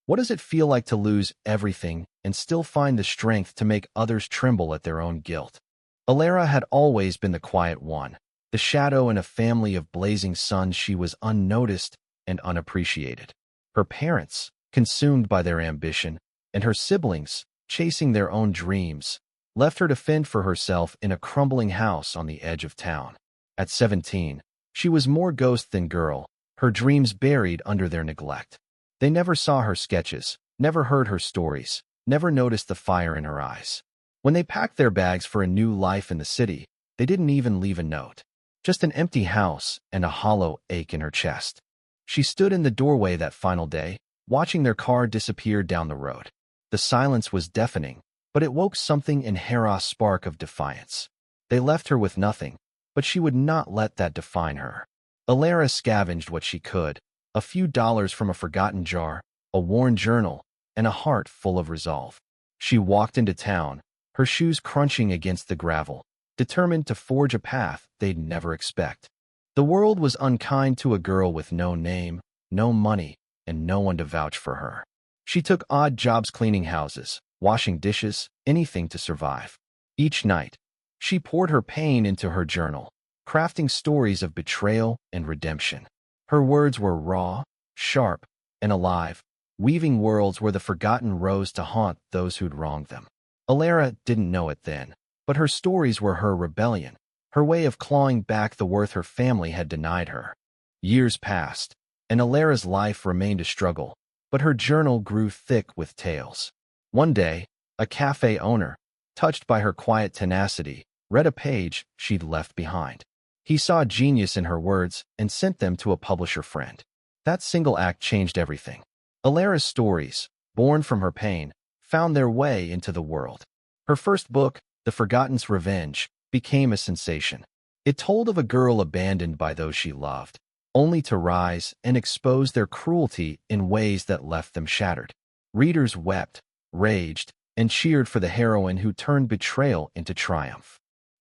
What does it feel like to lose everything and still find the strength to make others tremble at their own guilt? Alara had always been the quiet one, the shadow in a family of blazing suns. She was unnoticed and unappreciated. Her parents, consumed by their ambition, and her siblings, chasing their own dreams, left her to fend for herself in a crumbling house on the edge of town. At 17, she was more ghost than girl, her dreams buried under their neglect. They never saw her sketches, never heard her stories, never noticed the fire in her eyes. When they packed their bags for a new life in the city, they didn't even leave a note. Just an empty house and a hollow ache in her chest. She stood in the doorway that final day, watching their car disappear down the road. The silence was deafening, but it woke something in Hera's spark of defiance. They left her with nothing, but she would not let that define her. Alara scavenged what she could, a few dollars from a forgotten jar, a worn journal, and a heart full of resolve. She walked into town, her shoes crunching against the gravel, determined to forge a path they'd never expect. The world was unkind to a girl with no name, no money, and no one to vouch for her. She took odd jobs cleaning houses, washing dishes, anything to survive. Each night, she poured her pain into her journal, crafting stories of betrayal and redemption. Her words were raw, sharp, and alive, weaving worlds where the forgotten rose to haunt those who'd wronged them. Alara didn't know it then, but her stories were her rebellion, her way of clawing back the worth her family had denied her. Years passed, and Alara's life remained a struggle, but her journal grew thick with tales. One day, a cafe owner, touched by her quiet tenacity, read a page she'd left behind. He saw genius in her words and sent them to a publisher friend. That single act changed everything. Alara's stories, born from her pain, found their way into the world. Her first book, The Forgotten's Revenge, became a sensation. It told of a girl abandoned by those she loved, only to rise and expose their cruelty in ways that left them shattered. Readers wept, raged, and cheered for the heroine who turned betrayal into triumph.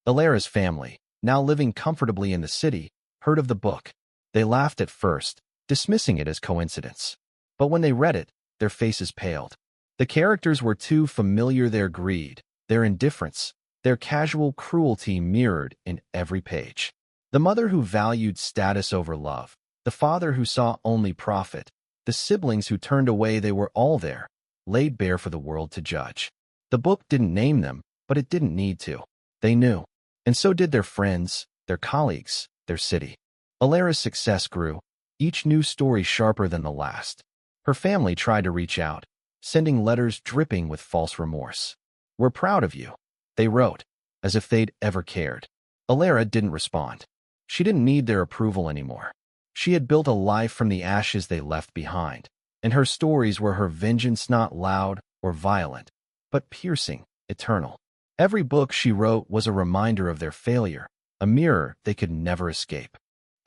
Alara's family, now living comfortably in the city, heard of the book. They laughed at first, dismissing it as coincidence. But when they read it, their faces paled. The characters were too familiar, their greed, their indifference, their casual cruelty mirrored in every page. The mother who valued status over love, the father who saw only profit, the siblings who turned away, they were all there, laid bare for the world to judge. The book didn't name them, but it didn't need to. They knew. And so did their friends, their colleagues, their city. Alara's success grew, each new story sharper than the last. Her family tried to reach out, sending letters dripping with false remorse. "We're proud of you," they wrote, as if they'd ever cared. Alara didn't respond. She didn't need their approval anymore. She had built a life from the ashes they left behind, and her stories were her vengeance, not loud or violent, but piercing, eternal. Every book she wrote was a reminder of their failure, a mirror they could never escape.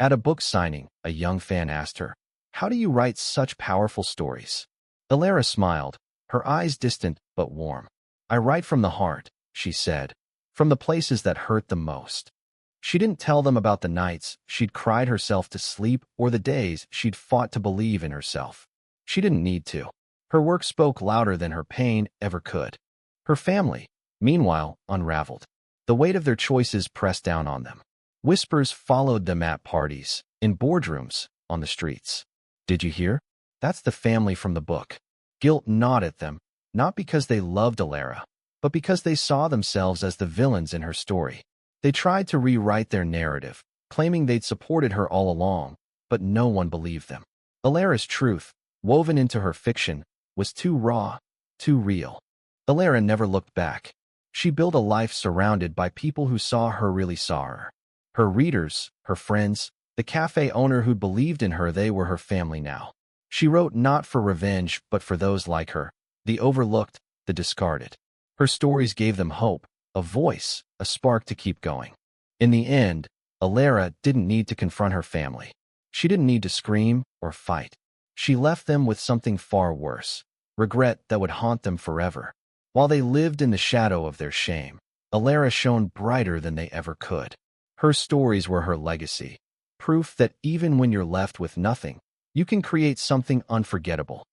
At a book signing, a young fan asked her, "How do you write such powerful stories?" Alara smiled, her eyes distant but warm. "I write from the heart," she said, "from the places that hurt the most." She didn't tell them about the nights she'd cried herself to sleep or the days she'd fought to believe in herself. She didn't need to. Her work spoke louder than her pain ever could. Her family, meanwhile, unraveled. The weight of their choices pressed down on them. Whispers followed them at parties, in boardrooms, on the streets. "Did you hear? That's the family from the book." Guilt gnawed at them, not because they loved Alara, but because they saw themselves as the villains in her story. They tried to rewrite their narrative, claiming they'd supported her all along, but no one believed them. Alara's truth, woven into her fiction, was too raw, too real. Alara never looked back. She built a life surrounded by people who saw her, really saw her. Her readers, her friends, the cafe owner who'd believed in her, they were her family now. She wrote not for revenge, but for those like her, the overlooked, the discarded. Her stories gave them hope, a voice, a spark to keep going. In the end, Alara didn't need to confront her family. She didn't need to scream or fight. She left them with something far worse, regret that would haunt them forever. While they lived in the shadow of their shame, Alara shone brighter than they ever could. Her stories were her legacy, proof that even when you're left with nothing, you can create something unforgettable.